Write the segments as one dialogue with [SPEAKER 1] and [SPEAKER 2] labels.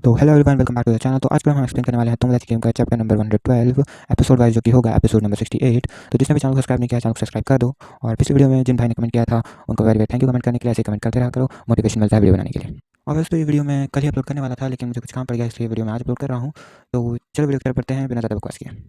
[SPEAKER 1] तो hello everyone, welcome back to the channel. तो आज पर हम एक्सप्लेन करने वाले हैं तुम गेम का चैप्टर नंबर 112 एपिसोड वाइज, जो कि होगा एपिसोड नंबर 68। तो जिसने भी चैनल को सब्सक्राइब नहीं किया, चैनल को सब्सक्राइब कर दो। और पिछली वीडियो में जिन भाई ने कमेंट किया था उनको very very thank you comment करने के लिए। ऐसे कमेंट करते रहा करो, मोटिवेशन मिलता है वीडियो बनाने के लिए। और वैसे तो ये वीडियो मैं कल ही अपलोड करने वाला था, लेकिन मुझे कुछ काम पड़ गया, इसलिए वीडियो मैं आज अपलोड कर रहा हूँ। तो चलो वीडियो की तरफ बढ़ते हैं बिना ज़्यादा बकवास किए।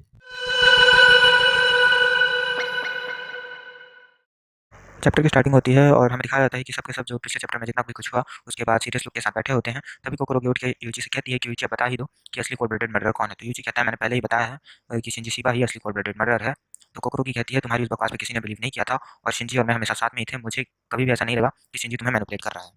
[SPEAKER 1] चैप्टर की स्टार्टिंग होती है और हमें दिखाया जाता है कि सब के सब जो पिछले चैप्टर में जितना भी कुछ हुआ उसके बाद सीरियस लुक के साथ बैठे होते हैं। तभी कोकोरोगी उठ के यूची से कहती है कि यूची आप बता ही दो कि असली कोल्ड ब्लडेड मर्डर कौन है। तो यूची कहता है मैंने पहले ही बताया है कि शिंजी शिबा ही असली कोल्ड ब्लडेड मर्डर है। तो कोकोरोगी कहती है तुम्हारी उस बकवास में किसी ने बिलीव नहीं किया था और शिंजी और मैं हमेशा साथ में ही थे, मुझे कभी भी ऐसा नहीं लगा कि शिंजी तुम्हें मैनिपुलेट कर रहा है।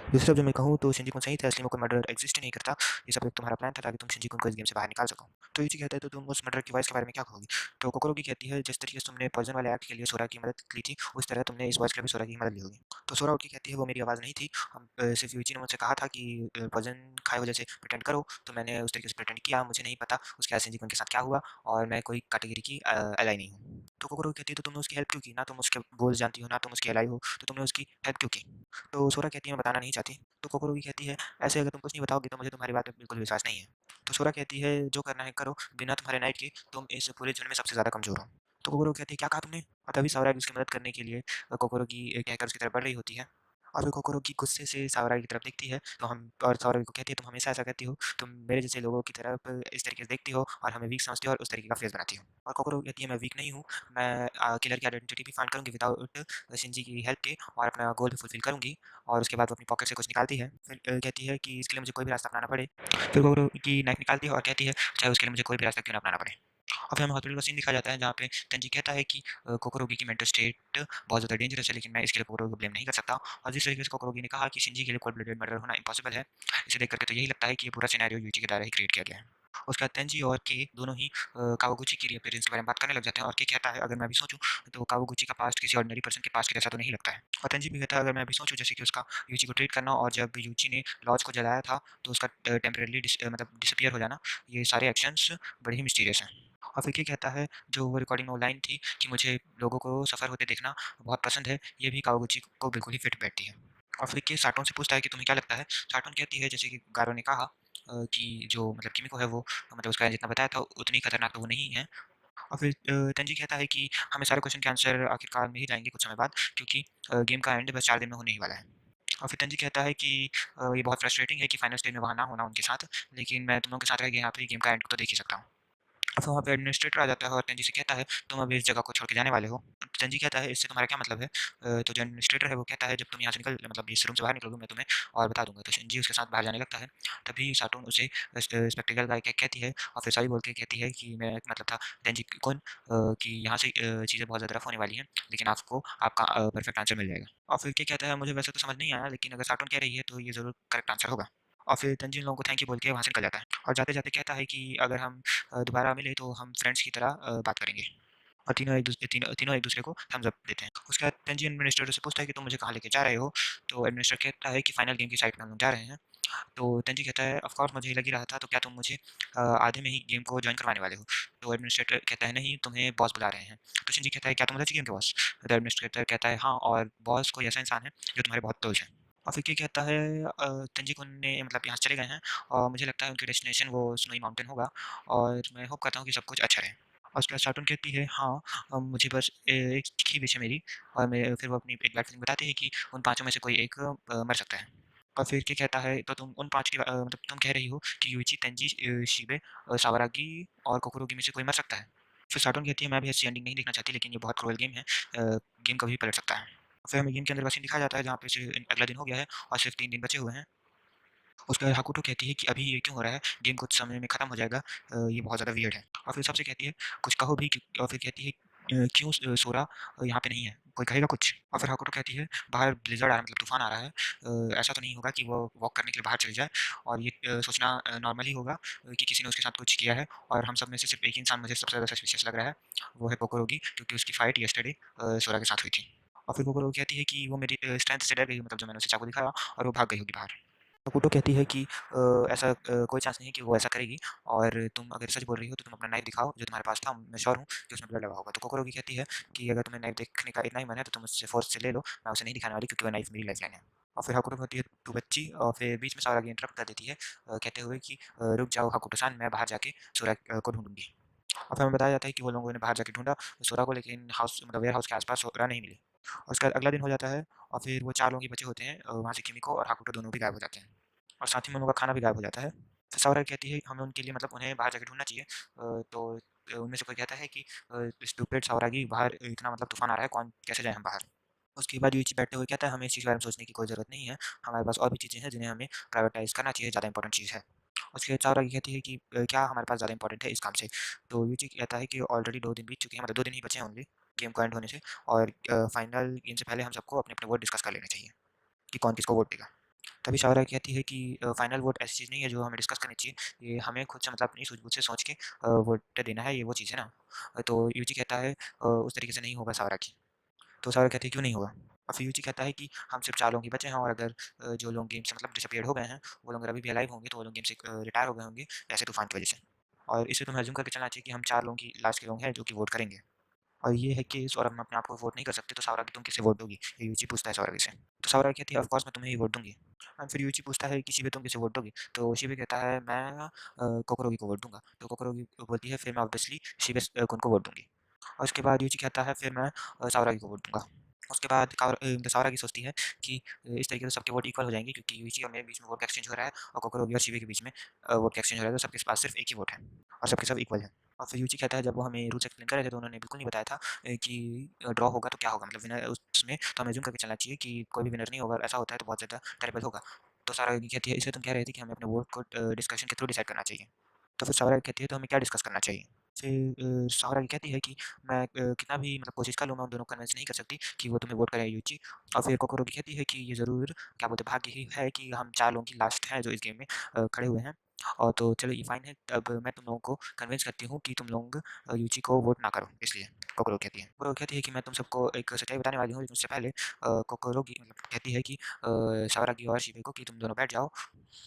[SPEAKER 1] दूसरी तरफ जो मैं कहूँ तो शिंजी कुन सही थे, असली में कोई मर्डर एग्जिस्ट ही नहीं करता। ये सब एक तुम्हारा प्लान था ताकि तुम शिंजी कुन को इस गेम से बाहर निकाल सको। तो यूची कहता है तो तुम उस मर्डर की वॉइस के बारे में क्या कहोगी। तो कोकोरोगी कहती है जिस तरीके से तुमने पॉइजन वाले एक्ट के लिए सोरा की मदद ली थी उस तरह तुमने इस वॉइस के लिए भी सोरा की मदद ली होगी। तो सोरा उठ के कहती है वो मेरी आवाज़ नहीं थी, हम सिर्फ यूची ने मुझसे कहा था कि पॉइजन खाए वजह से प्रिटेंड करो, तो मैंने उस तरीके से प्रिटेंड किया। मुझे नहीं पता उसके बाद शिंजी कुन के साथ क्या हुआ और मैं कोई कैटेगरी की एलाई नहीं हूँ। तो कोकोरोगी कहती है तो तुमने उसकी हेल्प क्यों की, ना तुम उसके गोल्स जानती हो ना तुम उसकी एलाई हो, तो तुमने उसकी हेल्प क्यों की। तो सोरा कहती है मैं बताना नहीं चाहती। तो कोकोरोगी कहती है ऐसे अगर तुम कुछ नहीं बताओगी तो मुझे तुम्हारी बात में बिल्कुल विश्वास नहीं है। तो सोरा कहती है जो करना है करो, बिना तुम्हारे नाइट के तुम इस पूरे झुंड में सबसे ज़्यादा कमज़ोर हो। तो कोकोरोगी कहती है क्या कहा तुमने। और तभी सावरागी उसकी मदद करने के लिए कोकोरोगी कहकर उसकी तरफ बढ़ रही होती है। और फिर कोकोरोगी गुस्से से सावरागी की तरफ देखती है तो हम और सावरागी को कहती है तुम हमेशा ऐसा करती हो, तुम मेरे जैसे लोगों की तरफ इस तरीके से देखती हो और हमें वीक समझती हो और उस तरीके का फेस बनाती हो। और कोकोरोगी कहती है मैं वीक नहीं हूँ, मैं किलर की आइडेंटिटी भी फाइंड करूँगी विदाउट शिंजी की हेल्प के और अपना गोल भी फुलफिल करूँगी। और उसके बाद वो अपनी पॉकेट से कुछ निकालती है, फिर कहती है कि इसके लिए मुझे कोई भी रास्ता अपनाना पड़े। फिर वो की नाइफ निकालती है और कहती है चाहे उसके लिए मुझे कोई भी रास्ता क्यों ना अपनाना पड़े। और फिर हमें हॉस्पिटल का सीन दिखाया जाता है जहाँ पे तेंजी कहता है कि कोकोरोगी की मेंटल स्टेट बहुत ज़्यादा डेंजरस है, लेकिन मैं इसके लिए कोकोरोगी को ब्लेम नहीं कर सकता। और जिस तरीके से कोकोरोगी ने कहा कि शिंजी के लिए कोल्ड ब्लडेड मर्डर होना इम्पॉसिबल है, इसे देख करके तो यही लगता है कि ये पूरा सिनेरियो यूची के द्वारा ही क्रिएट किया गया है। उसके बाद तेंजी और के दोनों ही कावागुची की रिअपीयरेंस के बारे में बात करने लग जाते हैं। और के कहता है अगर मैं अभी सोचूं तो कावागुची का पास्ट किसी ऑर्डिनरी पर्सन के पास्ट के जैसा तो नहीं लगता है। और तेंजी भी कहता है अगर मैं अभी सोचूं जैसे कि उसका यूची को ट्रीट करना और जब यूची ने लॉज को जलाया था तो उसका टेम्परेली मतलब डिसअपियर हो जाना, ये सारे एक्शंस बड़े ही मिस्टीरियस हैं। और फिर ये कहता है जो वो रिकॉर्डिंग में वो लाइन थी कि मुझे लोगों को सफ़र होते देखना बहुत पसंद है, ये भी कावागुची को बिल्कुल ही फिट बैठती है। और फिर के साटोन से पूछता है कि तुम्हें क्या लगता है। साटोन कहती है जैसे कि गारो ने कहा कि जो मतलब किमिको है वो मतलब उसका जितना बताया था उतनी खतरनाक तो वो नहीं है। और फिर तेंजी कहता है कि हमें सारे क्वेश्चन के आंसर आखिरकार मिल ही जाएँगे कुछ समय बाद, क्योंकि गेम का एंड बस 4 दिन में होने ही वाला है। और फिर तेंजी कहता है कि ये बहुत फ्रस्ट्रेटिंग है कि फाइनल स्टेज में वहाँ ना होना उनके साथ, लेकिन मैं तुम लोगों के साथ रह के यहाँ पे गेम का एंड तो देख ही सकता हूँ। अब वहाँ पे एडमिनिस्ट्रेटर आ जाता है और तेंजी से कहता है तुम अभी इस जगह को छोड़ के जाने वाले हो। तेंजी कहता है इससे तुम्हारा क्या मतलब है। तो जो एडमिनिस्ट्रेटर है वो कहता है जब तुम यहाँ से निकल मतलब इस रूम से बाहर निकलोगे मैं तुम्हें और बता दूंगा। तो शिनजी उसके साथ बाहर जाने लगता है। तभी साटून उसे स्पेक्टिकल गाय कहती है और फिर सॉरी बोल के कहती है कि मैं मतलब था तेंजी कौन कि यहाँ से चीज़ें बहुत ज़्यादा रफ होने वाली हैं, लेकिन आपको आपका परफेक्ट आंसर मिल जाएगा। और फिर क्या कहता है मुझे वैसे तो समझ नहीं आया, लेकिन अगर साटून कह रही है तो ये ज़रूर करेक्ट आंसर होगा। और फिर तंजीन लोगों को थैंक यू बोल के वहाँ से निकल जाता है और जाते-जाते कहता है कि अगर हम दोबारा मिले तो हम फ्रेंड्स की तरह बात करेंगे। और तीनों एक दूसरे को थम्स अप देते हैं। उसके बाद तंजी एडमिनिस्ट्रेटर से पूछता है कि तुम मुझे कहाँ लेके जा रहे हो। तो एडमिनिस्ट्रेटर कहता है कि फाइनल गेम की साइट में हम लोग जा रहे हैं। तो तंजी कहता है ऑफ कोर्स मुझे लग ही रहा था, तो क्या तुम मुझे आधे में ही गेम को ज्वाइन करवाने वाले हो। तो एडमिनिस्ट्रेटर कहता है नहीं, तुम्हें बॉस बुला रहे हैं। तो शिंजी कहता है क्या तुम रची गेम के बॉस। तो एडमिनिस्ट्रेटर कहता है हाँ, और बॉस कोई ऐसा इंसान है जो तुम्हारे बहुत क्लोज है। और फिर क्या कहता है तंजी कुन ने मतलब यहाँ से चले गए हैं और मुझे लगता है उनकी डेस्टिनेशन वो स्नोई माउंटेन होगा और मैं होप करता हूँ कि सब कुछ अच्छा रहे। और उसके बाद साटून कहती है हाँ, मुझे बस एक ही विश है मेरी। और मैं फिर वो अपनी एक बैड फीलिंग बताती है कि उन पाँचों में से कोई एक मर सकता है। और फिर क्या कहता है तो तुम उन 5 की मतलब तुम कह रही हो कि यूइची, तेंजी, शिबे, सावरागी और कोकुरोगी में से कोई मर सकता है। फिर साटून कहती है मैं भी अच्छी एंडिंग नहीं देखना चाहती, लेकिन ये बहुत क्रूअल गेम है। गेम कभी भी पलट सकता है। फिर हमें गेम के अंदर का सीन दिखाया जाता है जहाँ पे से अगला दिन हो गया है और सिर्फ 3 दिन बचे हुए हैं। उसके बाद हाकुटो कहती है कि अभी ये क्यों हो रहा है, गेम कुछ समय में खत्म हो जाएगा, ये बहुत ज़्यादा वियर्ड है। और फिर सबसे कहती है कुछ कहो भी और फिर कहती है क्यों सोरा यहाँ पे नहीं है, कोई कहेगा कुछ। और फिर हाकुटो कहती है बाहर ब्लिज़र्ड आ रहा है मतलब तूफान आ रहा है, ऐसा तो नहीं होगा कि वो वॉक करने के लिए बाहर चली जाए। और ये सोचना नॉर्मल ही होगा कि किसी ने उसके साथ कुछ किया है। और हम सब में से सिर्फ एक ही इंसान मुझे सबसे ज़्यादा सस्पिशियस लग रहा है, वो है कोकोरोगी, क्योंकि उसकी फाइट यस्टरडे सोरा के साथ हुई थी। और फिर कोकोरोगी कहती है कि वो मेरी स्ट्रेंथ से डर गई, मतलब जो मैंने उसे चाकू दिखाया, और वो भाग गई होगी बाहर। अपुटो कहती है कि ऐसा कोई चांस नहीं है कि वो ऐसा करेगी, और तुम अगर सच बोल रही हो तो तुम अपना नाइफ दिखाओ जो तुम्हारे पास था, मैं श्योर हूँ कि उसमें ब्लड लगा होगा। तो कोकोरोगी कहती है कि अगर तुम्हें नाइफ देखने का इतना ही मन है तो तुम मुझसे फोर्स से ले लो, मैं उसे नहीं दिखाने वाली क्योंकि वो नाइफ मेरी लाइफ लाइन है। और फिर हाकुटो में होती है टू बच्ची और फिर बीच में सारागी इंटरप्ट कर देती है कहते हुए कि रुक जाओ हाकुटो-सान, मैं बाहर जाके सोरा को ढूँढूँगी। और फिर हमें बताया जाता है कि वो लोगों ने बाहर जाके ढूँढा सोरा को, लेकिन हाउस मतलब वेयर हाउस के आस-पास सोरा नहीं मिली। और उसका अगला दिन हो जाता है और फिर वो 4 लोग ही बचे होते हैं, वहाँ से किमिको और हाकुटो दोनों भी गायब हो जाते हैं और साथ ही में उन लोगों का खाना भी गायब हो जाता है। फिर सारा कहती है हमें उनके लिए मतलब उन्हें बाहर जाके ढूँढना चाहिए। तो उनमें से कोई कहता है कि स्टूपिड सावरागी, बाहर इतना मतलब तूफ़ान आ रहा है, कौन कैसे जाएँ हम बाहर? उसके बाद यूइची बैठते हुए कहता है हमें इस चीज़ के बारे में सोचने की कोई ज़रूरत नहीं है, हमारे पास और भी चीज़ें हैं जिन्हें हमें प्रायोरिटाइज़ करना चाहिए, ज़्यादा इंपॉर्टेंट चीज़ है। उसके बाद सावरागी कहती है कि क्या हमारे पास ज़्यादा इंपॉर्टेंट है इस काम से? तो यूइची कहता है कि ऑलरेडी 2 दिन बीत चुके हैं, मतलब 2 दिन ही बचे हैं ओनली गेम को एंड होने से, और फाइनल गेम से पहले हम सबको अपने-अपने वोट डिस्कस कर लेने चाहिए कि कौन किसको वोट देगा। तभी शाओरा कहती है कि फाइनल वोट ऐसी चीज़ नहीं है जो हमें डिस्कस करनी चाहिए, ये हमें खुद से मतलब अपनी सूझबूझ से सोच के वोट देना है, ये वो चीज़ है ना। तो यूजी कहता है उस तरीके से नहीं होगा सावरा की। तो सावरा कहती है क्यों नहीं होगा? और फिर यूजी कहता है कि हम सिर्फ 4 लोग ही बचे हैं और अगर जो लोग गेम से मतलब डिसअपीयर्ड हो गए हैं, वो लोग अगर अभी भी अलाइव होंगे तो वो लोग गेम से रिटायर हो गए होंगे ऐसे तूफान की वजह से। और इसे तुम्हें अज़्यूम करके चलना चाहिए कि हम 4 लोगों की लास्ट के लोग हैं जो कि वोट करेंगे। और ये है केस और हम अपने आप को वोट नहीं कर सकते, तो सावरागी तुम किसे वोट दोगी? ये यूची पूछता है सावरागी से। तो सावरागी कहती है ऑफ कोर्स मैं तुम्हें ही वोट दूँगी। एंड फिर यूची पूछता है कि शिबे तुम किसे वोट दोगे? तो शिबे कहता है मैं कोकोरोगी को वोट दूँगा। तो कोकोरोगी बोलती है फिर मैं ऑब्वियसली शिबे कुन को वोट दूँगी। और उसके बाद यूची कहता है फिर मैं सावरागी को वोट दूँगा। उसके बाद सावरागी सोचती है कि इस तरीके से सबके वोट इक्वल हो जाएँगे क्योंकि यूची और मेरे बीच में वोट का एक्सचेंज हो रहा है और कोकोरोगी और शिबे के बीच में वोट का एक्सचेंज हो रहा है, तो सबके पास सिर्फ एक ही वोट है और सबके सब इक्वल हैं। और फिर यूची कहता है जब वो हमें रूल्स एक्सप्लेन कर रहे थे तो उन्होंने बिल्कुल नहीं बताया था कि ड्रॉ होगा तो क्या होगा, मतलब विनर उसमें तो हमें अज़्यूम करके चलना चाहिए कि कोई भी विनर नहीं होगा, ऐसा होता है तो बहुत ज़्यादा टेरिबल होगा। तो सारागी कहती है इसलिए तुम कह रहे थे कि हमें अपने वोट को डिस्कशन के थ्रू डिसाइड करना चाहिए। तो फिर सारागी कहती है तो हमें क्या डिस्कस करना चाहिए? फिर सारागी कहती है कि मैं कितना भी मतलब कोशिश कर लूँ, मैं उन दोनों को कन्विंस नहीं कर सकती कि वो तुम्हें वोट करें यूची। और फिर कोकोरोगी कहती है कि ये ज़रूर क्या बोलते हैं भाग्य ही है कि हम 4 लोगों की लास्ट हैं जो इस गेम में खड़े हुए हैं। और तो चलो ये फाइन है, अब मैं तुम लोगों को कन्विंस करती हूँ कि तुम लोग यूची को वोट ना करो इसलिए। कोकोरो कहती है, कोकोरो कहती है कि मैं तुम सबको एक सच्चाई बताने वाली हूँ, लेकिन उससे पहले कोकोरो की मतलब कहती है कि सावरागी और शिबे को कि तुम दोनों बैठ जाओ।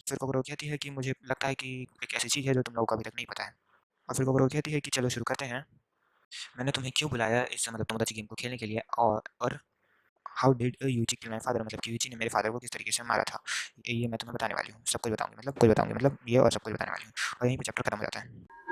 [SPEAKER 1] फिर कोकोरो कहती है कि मुझे लगता है कि एक ऐसी चीज़ है जो तुम लोगों को अभी तक नहीं पता है। और फिर कोकोरो कहती है कि चलो शुरू करते हैं। मैंने तुम्हें क्यों बुलाया इस मतलब टोमोदाची गेम को खेलने के लिए, और how did Yuchi kill my father, मतलब कि यूची ने मेरे फादर को किस तरीके से मारा था। ये मैं तुम्हें बताने वाली हूँ, सब कुछ बताऊँगी, मतलब कुछ बताऊँगी, मतलब ये और सब कुछ बताने वाली हूँ। और यहीं पे चैप्टर खत्म हो जाता है।